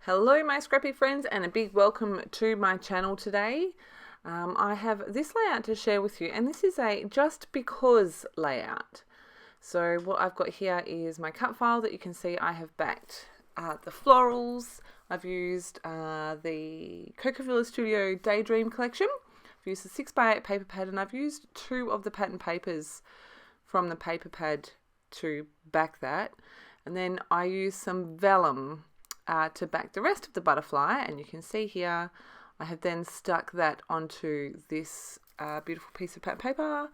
Hello my scrappy friends, and a big welcome to my channel today. I have this layout to share with you, and this is a just because layout. So what I've got here is my cut file that you can see I have backed the florals. I've used the Coca-Cola Studio Daydream collection. I've used the 6x8 paper pad, and I've used two of the pattern papers from the paper pad to back that. And then I used some vellum to back the rest of the butterfly, and you can see here I have then stuck that onto this beautiful piece of pattern paper. I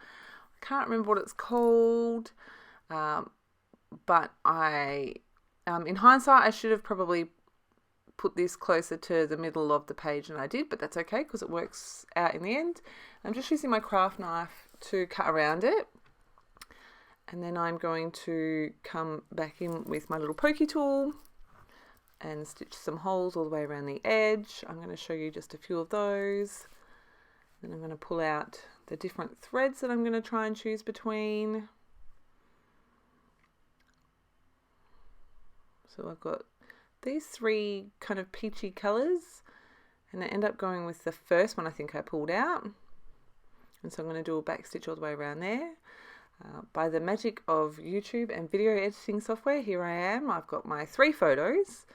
can't remember what it's called, but in hindsight I should have probably put this closer to the middle of the page than I did, but that's okay because it works out in the end. I'm just using my craft knife to cut around it, and then I'm going to come back in with my little pokey tool and stitch some holes all the way around the edge. I'm going to show you just a few of those. Then I'm going to pull out the different threads that I'm going to try and choose between. So I've got these three kind of peachy colours, and I end up going with the first one I think I pulled out. And so I'm going to do a back stitch all the way around there. By the magic of YouTube and video editing software, here I am. I've got my three photos.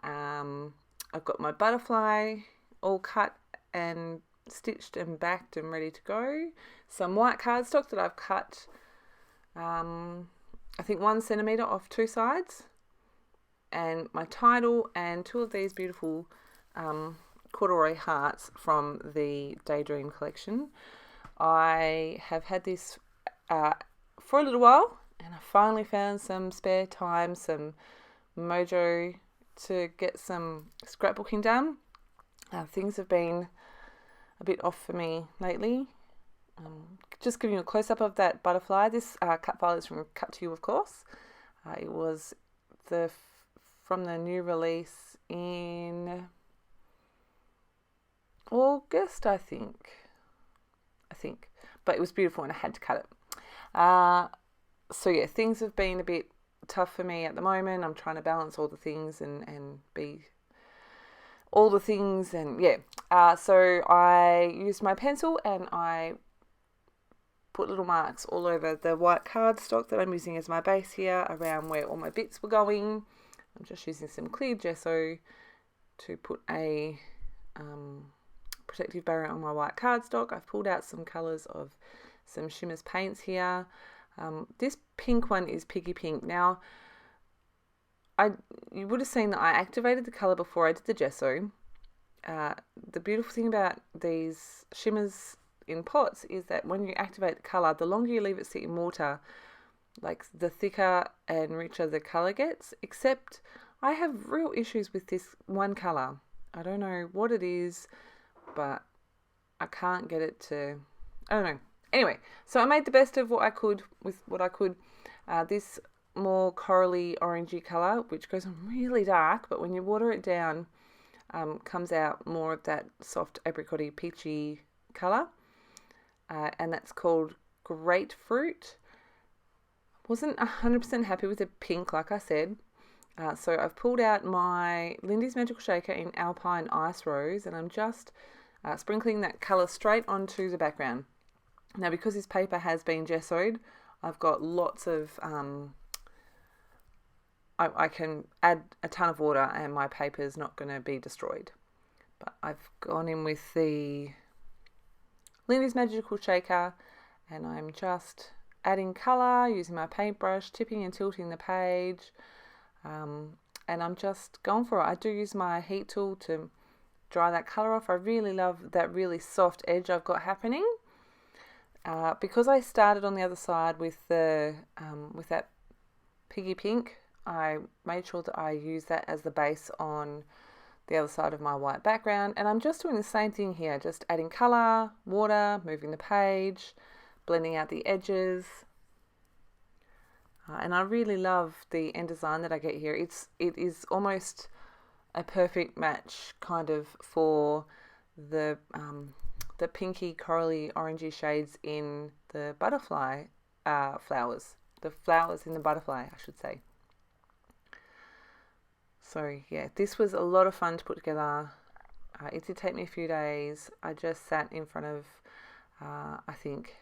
I've got my butterfly all cut and stitched and backed and ready to go. Some white cardstock that I've cut, I think 1 centimetre off two sides. And my title and two of these beautiful corduroy hearts from the Daydream collection. I have had this for a little while, and I finally found some spare time, some mojo to get some scrapbooking done. Things have been a bit off for me lately. Just giving you a close-up of that butterfly. This cut file is from Cut to You, of course. It was from the new release in August, I think. But it was beautiful and I had to cut it. So yeah, things have been a bit tough for me at the moment. I'm trying to balance all the things and be all the things, and yeah. So I used my pencil and I put little marks all over the white cardstock that I'm using as my base here around where all my bits were going. I'm just using some clear gesso to put a protective barrier on my white cardstock. I've pulled out some colours of some Shimmers paints here. This pink one is Piggy Pink. Now, you would have seen that I activated the colour before I did the gesso. The beautiful thing about these shimmers in pots is that when you activate the colour, the longer you leave it sit in water, like the thicker and richer the colour gets, except I have real issues with this one colour. I don't know what it is, but I can't get it to, I don't know. Anyway, so I made the best of what I could with what I could. This more corally orangey colour, which goes on really dark, but when you water it down, comes out more of that soft apricot-y peachy colour. And that's called Grapefruit. Wasn't 100% happy with the pink, like I said. So I've pulled out my Lindy's Magical Shaker in Alpine Ice Rose, and I'm just sprinkling that colour straight onto the background. Now, because this paper has been gessoed, I've got lots of, I can add a ton of water and my paper is not going to be destroyed. But I've gone in with the Lindy's Magical Shaker, and I'm just adding colour, using my paintbrush, tipping and tilting the page, and I'm just going for it. I do use my heat tool to dry that colour off. I really love that really soft edge I've got happening. Because I started on the other side with the with that Piggy Pink, I made sure that I use that as the base on the other side of my white background, and I'm just doing the same thing here, just adding colour, water, moving the page, blending out the edges, and I really love the end design that I get here. It is almost a perfect match kind of for the pinky corally orangey shades in the butterfly flowers. The flowers in the butterfly, I should say. So yeah, this was a lot of fun to put together. It did take me a few days. I just sat in front of, I think,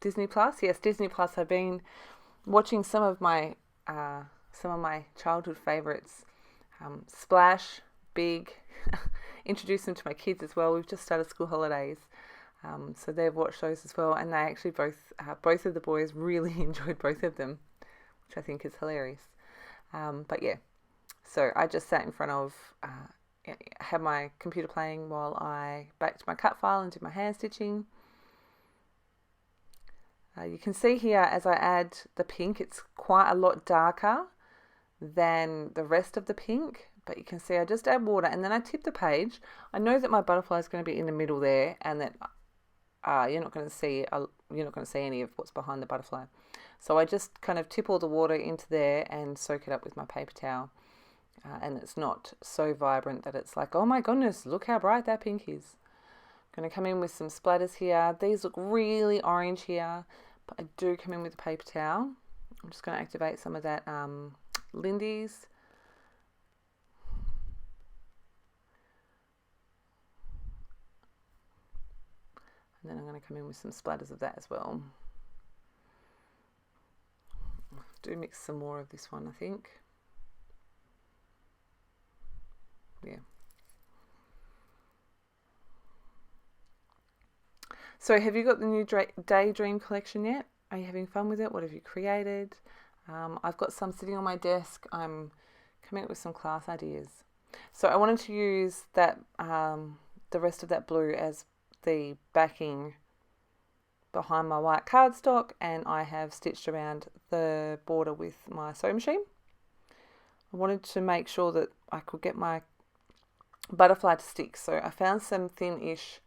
Disney Plus. Yes, Disney Plus. I've been watching some of my childhood favorites. Splash, Big. Introduced them to my kids as well. We've just started school holidays, so they've watched those as well, and they actually both of the boys really enjoyed both of them, which I think is hilarious. But yeah, so I just sat in front of, had my computer playing while I backed my cut file and did my hand stitching. You can see here as I add the pink, it's quite a lot darker than the rest of the pink, but you can see I just add water and then I tip the page. I know that my butterfly is going to be in the middle there, and that you're not going to see any of what's behind the butterfly. So I just kind of tip all the water into there and soak it up with my paper towel. And it's not so vibrant that it's like, oh my goodness, look how bright that pink is. I'm going to come in with some splatters here. These look really orange here, but I do come in with a paper towel. I'm just going to activate some of that Lindy's. And then I'm going to come in with some splatters of that as well. Do mix some more of this one, I think. Yeah. So have you got the new Daydream collection yet? Are you having fun with it? What have you created? I've got some sitting on my desk. I'm coming up with some class ideas. So I wanted to use that the rest of that blue as the backing behind my white cardstock, and I have stitched around the border with my sewing machine. I wanted to make sure that I could get my butterfly to stick, so I found some thin-ish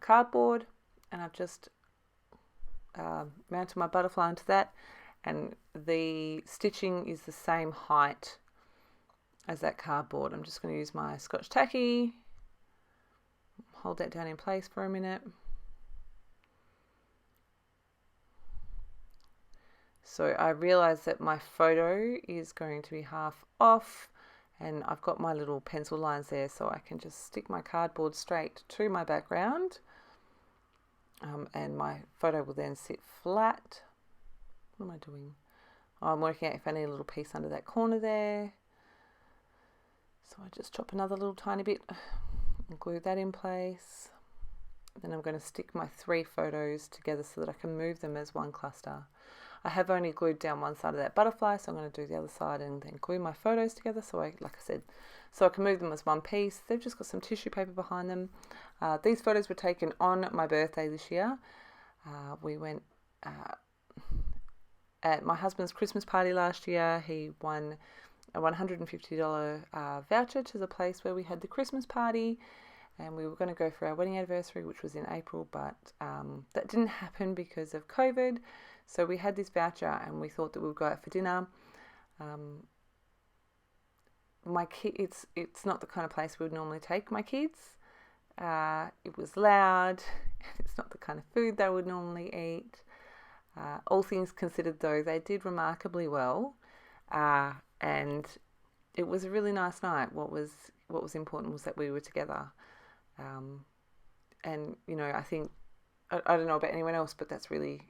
cardboard, and I've just mounted my butterfly into that, and the stitching is the same height as that cardboard. I'm just going to use my Scotch tacky, hold that down in place for a minute. So I realized that my photo is going to be half off, and I've got my little pencil lines there, so I can just stick my cardboard straight to my background, and my photo will then sit flat. What am I doing? Oh, I'm working out if I need a little piece under that corner there. So I just chop another little tiny bit and glue that in place. Then I'm going to stick my 3 photos together so that I can move them as one cluster. I have only glued down one side of that butterfly, so I'm going to do the other side and then glue my photos together, so like I said, so I can move them as one piece. They've just got some tissue paper behind them. These photos were taken on my birthday this year. We went at my husband's Christmas party last year. He won a $150 voucher to the place where we had the Christmas party, and we were going to go for our wedding anniversary, which was in April, but that didn't happen because of COVID. So we had this voucher, and we thought that we would go out for dinner. My kid, it's not the kind of place we would normally take my kids. It was loud. It's not the kind of food they would normally eat. All things considered, though, they did remarkably well, and it was a really nice night. What was important was that we were together, and you know, I think I don't know about anyone else, but that's really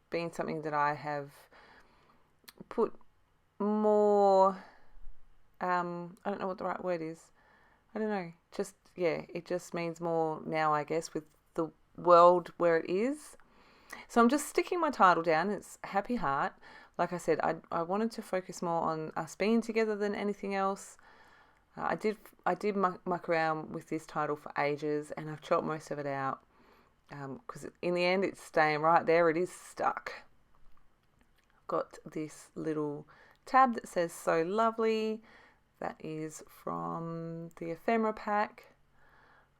been something that I have put more. I don't know what the right word is. I don't know. Just yeah, it just means more now, I guess, with the world where it is. So I'm just sticking my title down. It's Happy Heart. Like I said, I wanted to focus more on us being together than anything else. I did muck around with this title for ages, and I've chopped most of it out because in the end it's staying right there. It is stuck. Got this little tab that says "So Lovely." That is from the ephemera pack.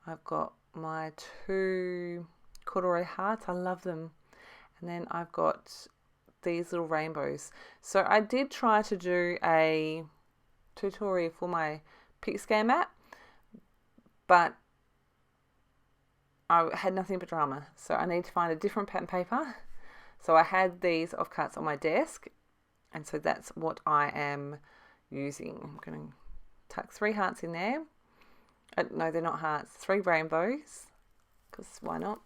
I've got my 2 corduroy hearts. I love them. And then I've got these little rainbows. So I did try to do a tutorial for my Pixscan mat, but I had nothing but drama. So I need to find a different pattern paper. So I had these offcuts on my desk, and so that's what I am using. I'm going to tuck 3 hearts in there. No, they're not hearts, 3 rainbows, because why not?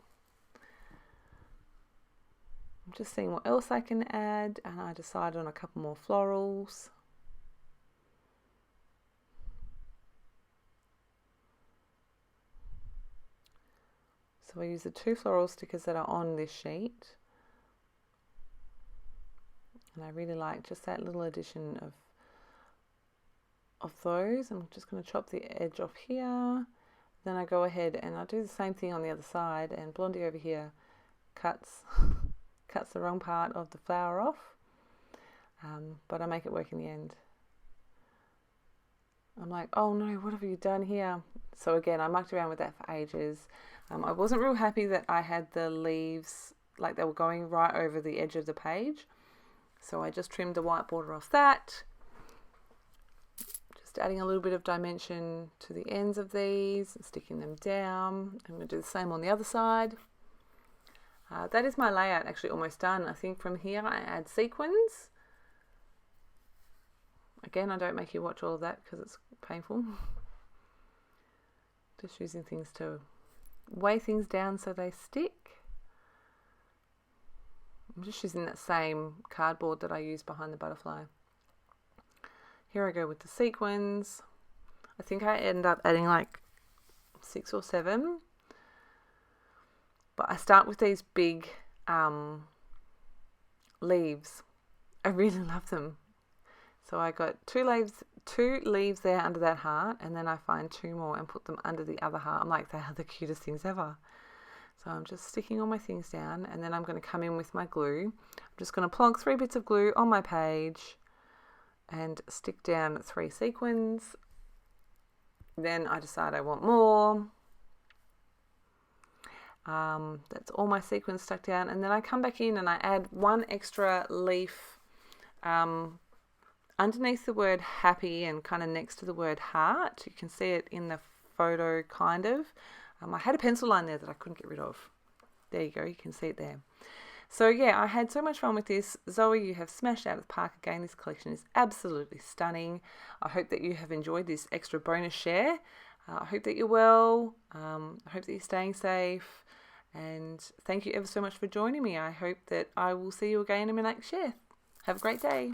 I'm just seeing what else I can add, and I decided on a couple more florals. So I use the 2 floral stickers that are on this sheet. And I really like just that little addition of those. I'm just going to chop the edge off here. Then I go ahead and I do the same thing on the other side, and Blondie over here cuts the wrong part of the flower off. But I make it work in the end. I'm like, oh no, what have you done here? So again, I mucked around with that for ages. I wasn't real happy that I had the leaves, like they were going right over the edge of the page. So I just trimmed the white border off that. Just adding a little bit of dimension to the ends of these, and sticking them down. I'm going to do the same on the other side. That is my layout actually almost done. I think from here I add sequins. Again, I don't make you watch all of that because it's painful. Just using things to weigh things down so they stick. I'm just using that same cardboard that I used behind the butterfly. Here I go with the sequins. I think I end up adding like 6 or 7. But I start with these big leaves. I really love them. So I got 2 leaves there under that heart, and then I find 2 more and put them under the other heart. I'm like, they are the cutest things ever. So I'm just sticking all my things down, and then I'm going to come in with my glue. I'm just going to plonk 3 bits of glue on my page and stick down 3 sequins. Then I decide I want more. That's all my sequins stuck down, and then I come back in and I add 1 extra leaf underneath the word happy and kind of next to the word heart. You can see it in the photo kind of. I had a pencil line there that I couldn't get rid of. There you go, you can see it there. So yeah, I had so much fun with this. Zoe, you have smashed out of the park again. This collection is absolutely stunning. I hope that you have enjoyed this extra bonus share. I hope that you're well. I hope that you're staying safe. And thank you ever so much for joining me. I hope that I will see you again in my next share. Have a great day.